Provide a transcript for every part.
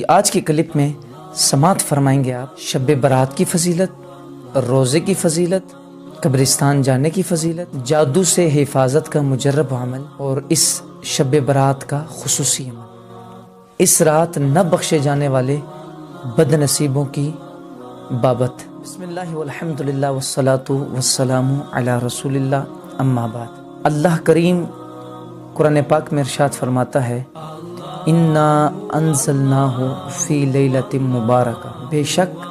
آج کی کلپ میں سماعت فرمائیں گے آپ شب برات کی فضیلت، روزے کی فضیلت، قبرستان جانے کی فضیلت، جادو سے حفاظت کا مجرب عمل اور اس شب برات کا خصوصی عمل، اس رات نہ بخشے جانے والے بد نصیبوں کی بابت۔ بسم اللہ والحمدللہ والصلاة والسلام علی رسول اللہ، اما بعد۔ اللہ کریم قرآن پاک میں ارشاد فرماتا ہے انا انزلناہ فی لیلۃ مبارکہ، بے شک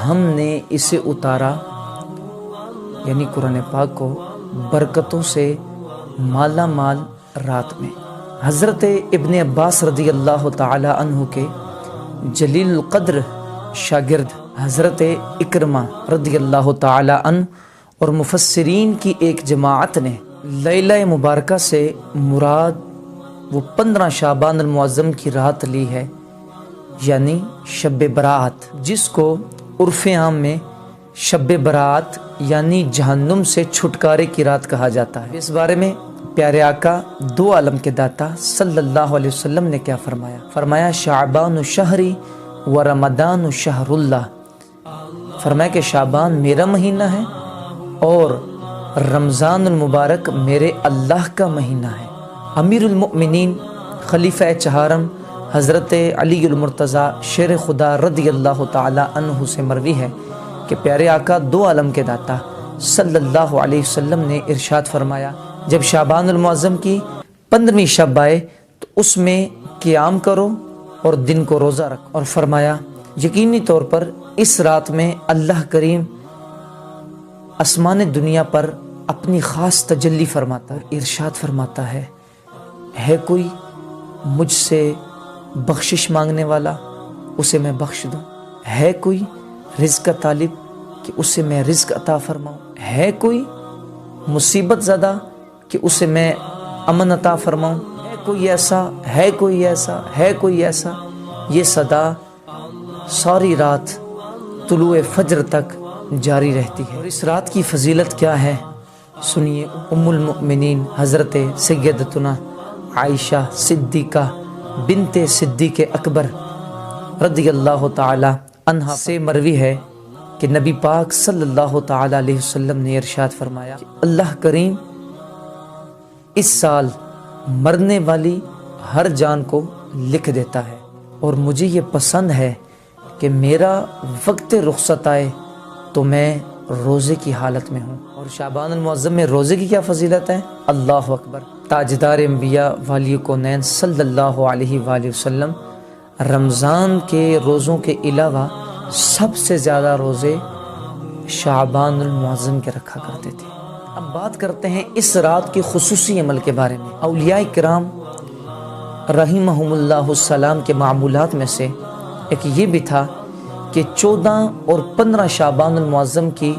ہم نے اسے اتارا، یعنی قرآن پاک کو، برکتوں سے مالا مال رات میں۔ حضرت ابن عباس رضی اللہ تعالی عنہ کے جلیل القدر شاگرد حضرت اکرمہ رضی اللہ تعالی عنہ اور مفسرین کی ایک جماعت نے لیلہ مبارکہ سے مراد وہ 15 شعبان المعظم کی رات لی ہے، یعنی شب برات، جس کو عرف عام میں شب برات یعنی جہنم سے چھٹکارے کی رات کہا جاتا ہے۔ اس بارے میں پیارے آقا دو عالم کے داتا صلی اللہ علیہ وسلم نے کیا فرمایا؟ فرمایا شعبان شہری و رمضان شہر اللہ، فرمایا کہ شعبان میرا مہینہ ہے اور رمضان المبارک میرے اللہ کا مہینہ ہے۔ امیر المؤمنین خلیفہ چہارم حضرت علی المرتضیٰ شیر خدا رضی اللہ تعالی عنہ سے مروی ہے کہ پیارے آقا دو عالم کے داتا صلی اللہ علیہ وسلم نے ارشاد فرمایا جب شعبان المعظم کی 15ویں شب آئے تو اس میں قیام کرو اور دن کو روزہ رکھو، اور فرمایا یقینی طور پر اس رات میں اللہ کریم آسمان دنیا پر اپنی خاص تجلی فرماتا ہے، ارشاد فرماتا ہے کوئی مجھ سے بخشش مانگنے والا اسے میں بخش دوں، ہے کوئی رزق کا طالب کہ اسے میں رزق عطا فرماؤں، ہے کوئی مصیبت زدہ کہ اسے میں امن عطا فرماؤں، ہے کوئی ایسا، ہے کوئی ایسا، ہے کوئی ایسا۔ یہ صدا ساری رات طلوع فجر تک جاری رہتی ہے۔ اور اس رات کی فضیلت کیا ہے سنیے۔ ام المؤمنین حضرت سیدتنا عائشہ صدیقہ بنت صدیق اکبر رضی اللہ تعالی عنہا سے مروی ہے کہ نبی پاک صلی اللہ تعالی علیہ وسلم نے ارشاد فرمایا کہ اللہ کریم اس سال مرنے والی ہر جان کو لکھ دیتا ہے، اور مجھے یہ پسند ہے کہ میرا وقت رخصت آئے تو میں روزے کی حالت میں ہوں۔ اور شعبان المعظم میں روزے کی کیا فضیلت ہے؟ اللہ اکبر۔ تاجدار انبیاء والی کونین صلی اللہ علیہ وآلہ وسلم رمضان کے روزوں کے علاوہ سب سے زیادہ روزے شعبان المعظم کے رکھا کرتے تھے۔ اب بات کرتے ہیں اس رات کے خصوصی عمل کے بارے میں۔ اولیاء کرام رحمہم اللہ السلام کے معمولات میں سے ایک یہ بھی تھا کہ 14 اور 15 شعبان المعظم کی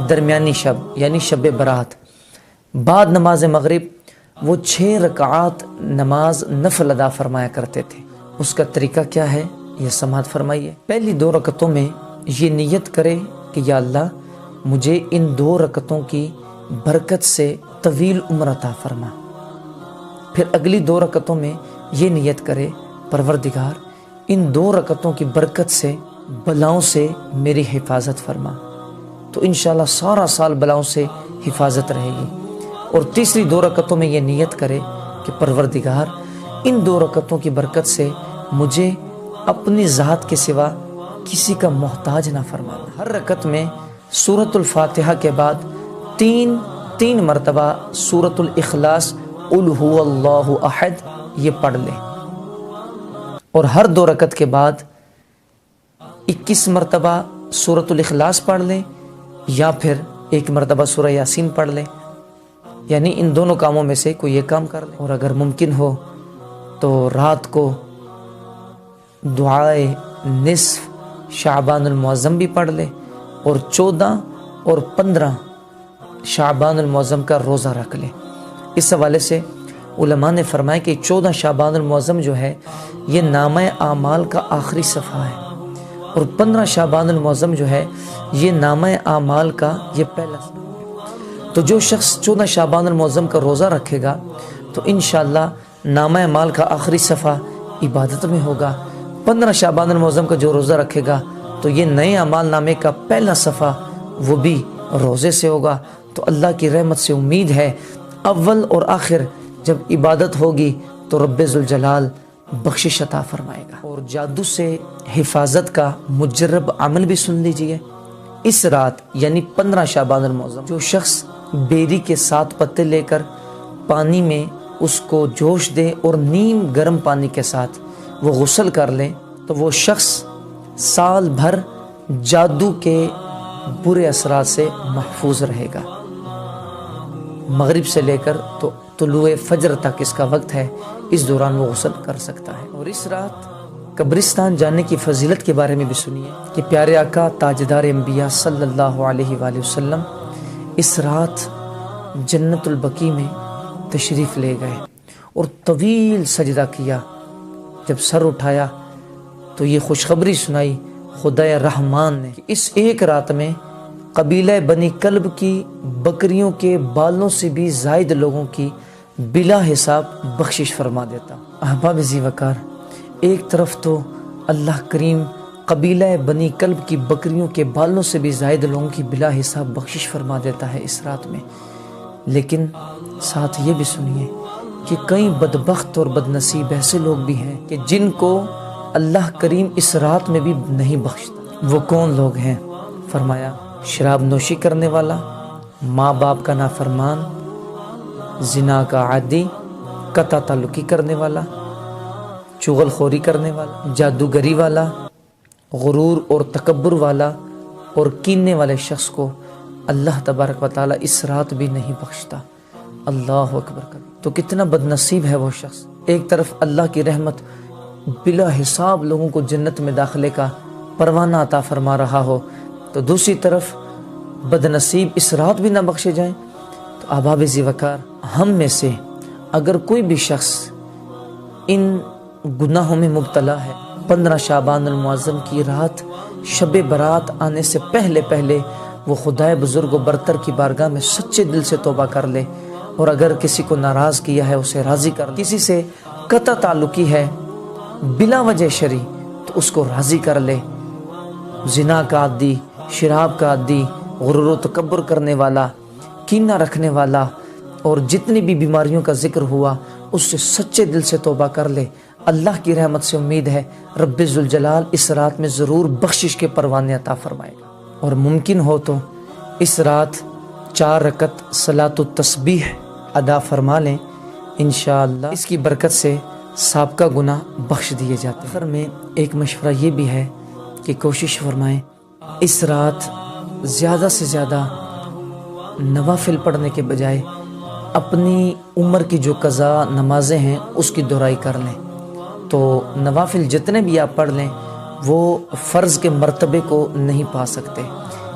درمیانی شب یعنی شب برات بعد نماز مغرب وہ 6 رکعات نماز نفل ادا فرمایا کرتے تھے۔ اس کا طریقہ کیا ہے یہ سماعت فرمائیے۔ پہلی 2 رکعتوں میں یہ نیت کرے کہ یا اللہ مجھے ان 2 رکعتوں کی برکت سے طویل عمر عطا فرما۔ پھر اگلی 2 رکعتوں میں یہ نیت کرے پروردگار ان 2 رکعتوں کی برکت سے بلاؤں سے میری حفاظت فرما، تو انشاءاللہ سارا سال بلاؤں سے حفاظت رہے گی۔ اور تیسری 2 رکعتوں میں یہ نیت کرے کہ پروردگار ان 2 رکعتوں کی برکت سے مجھے اپنی ذات کے سوا کسی کا محتاج نہ فرمانا۔ ہر رکعت میں سورۃ الفاتحہ کے بعد 3 مرتبہ سورۃ الاخلاص قل هو اللہ احد یہ پڑھ لے، اور ہر 2 رکعت کے بعد 21 مرتبہ سورۃ الاخلاص پڑھ لیں یا پھر 1 مرتبہ سورہ یاسین پڑھ لیں، یعنی ان دونوں کاموں میں سے کوئی ایک کام کر لیں۔ اور اگر ممکن ہو تو رات کو دعائے نصف شعبان المعظم بھی پڑھ لے، اور 14 اور 15 شعبان المعظم کا روزہ رکھ لے۔ اس حوالے سے علماء نے فرمایا کہ 14 شعبان المعظم جو ہے یہ نامہ اعمال کا آخری صفحہ ہے، اور 15 شعبان المعظم جو ہے یہ نامہ اعمال کا یہ پہلا صفحہ ہے۔ تو جو شخص 14 شعبان المعظم کا روزہ رکھے گا تو انشاءاللہ نامہ اعمال کا آخری صفحہ عبادت میں ہوگا، 15 شعبان المعظم کا جو روزہ رکھے گا تو یہ نئے اعمال نامے کا پہلا صفحہ وہ بھی روزے سے ہوگا۔ تو اللہ کی رحمت سے امید ہے اول اور آخر جب عبادت ہوگی تو رب ذوالجلال بخشش عطا فرمائے گا۔ اور جادو سے حفاظت کا مجرب عمل بھی سن لیجئے۔ اس رات یعنی 15 شعبان المعظم جو شخص بیری کے 7 پتے لے کر پانی میں اس کو جوش دے اور نیم گرم پانی کے ساتھ وہ غسل کر لے تو وہ شخص سال بھر جادو کے برے اثرات سے محفوظ رہے گا۔ مغرب سے لے کر تو طلوع فجر تک اس کا وقت ہے، اس دوران وہ غسل کر سکتا ہے۔ اور اس رات قبرستان جانے کی فضیلت کے بارے میں بھی سنیے کہ پیارے آقا تاجدار انبیاء صلی اللہ علیہ وآلہ وسلم اس رات جنت البقیع میں تشریف لے گئے اور طویل سجدہ کیا۔ جب سر اٹھایا تو یہ خوشخبری سنائی خدا رحمان نے کہ اس ایک رات میں قبیلہ بنی کلب کی بکریوں کے بالوں سے بھی زائد لوگوں کی بلا حساب بخشش فرما دیتا۔ احباب ذی وقار، ایک طرف تو اللہ کریم قبیلہ بنی کلب کی بکریوں کے بالوں سے بھی زائد لوگوں کی بلا حساب بخشش فرما دیتا ہے اس رات میں، لیکن ساتھ یہ بھی سنیے کہ کئی بدبخت اور بدنصیب ایسے لوگ بھی ہیں کہ جن کو اللہ کریم اس رات میں بھی نہیں بخشتا۔ وہ کون لوگ ہیں؟ فرمایا شراب نوشی کرنے والا، ماں باپ کا نافرمان، زنا کا عادی، قطع تعلقی کرنے والا، چغل خوری کرنے والا، جادوگری والا، غرور اور تکبر والا اور کیننے والے شخص کو اللہ تبارک و تعالی اس رات بھی نہیں بخشتا۔ اللہ اکبر کبھی تو کتنا بدنصیب ہے وہ شخص۔ ایک طرف اللہ کی رحمت بلا حساب لوگوں کو جنت میں داخلے کا پروانہ عطا فرما رہا ہو، تو دوسری طرف بدنصیب اس رات بھی نہ بخشے جائیں۔ تو احباب ذی وقار، ہم میں سے اگر کوئی بھی شخص ان گناہوں میں مبتلا ہے، 15 شعبان المعظم کی رات شب برات آنے سے پہلے پہلے وہ خدائے بزرگ و برتر کی بارگاہ میں سچے دل سے توبہ کر لے، اور اگر کسی کو ناراض کیا ہے اسے راضی کر لے، کسی سے قطع تعلقی ہے بلا وجہ شرعی تو اس کو راضی کر لے، زنا کا عادی، شراب کا عادی، غرور و تکبر کرنے والا، کینہ رکھنے والا اور جتنی بھی بیماریوں کا ذکر ہوا اس سے سچے دل سے توبہ کر لے، اللہ کی رحمت سے امید ہے رب ذوالجلال اس رات میں ضرور بخشش کے پروانے عطا فرمائے گا۔ اور ممکن ہو تو اس رات 4 رکعت صلاۃ التسبیح ادا فرما لیں، انشاءاللہ اس کی برکت سے سابقہ گناہ بخش دیے جاتے ہیں۔ آخر میں ایک مشورہ یہ بھی ہے کہ کوشش فرمائیں اس رات زیادہ سے زیادہ نوافل پڑھنے کے بجائے اپنی عمر کی جو قضا نمازیں ہیں اس کی دہرائی کر لیں۔ تو نوافل جتنے بھی آپ پڑھ لیں وہ فرض کے مرتبے کو نہیں پا سکتے،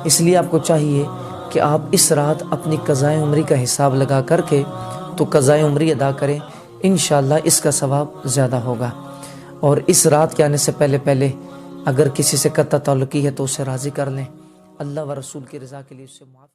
اس لیے آپ کو چاہیے کہ آپ اس رات اپنی قضائے عمری کا حساب لگا کر کے تو قضائے عمری ادا کریں، انشاءاللہ اس کا ثواب زیادہ ہوگا۔ اور اس رات کے آنے سے پہلے پہلے اگر کسی سے قطع تعلقی ہے تو اسے راضی کر لیں، اللہ و رسول کی رضا کے لیے اس سے معاف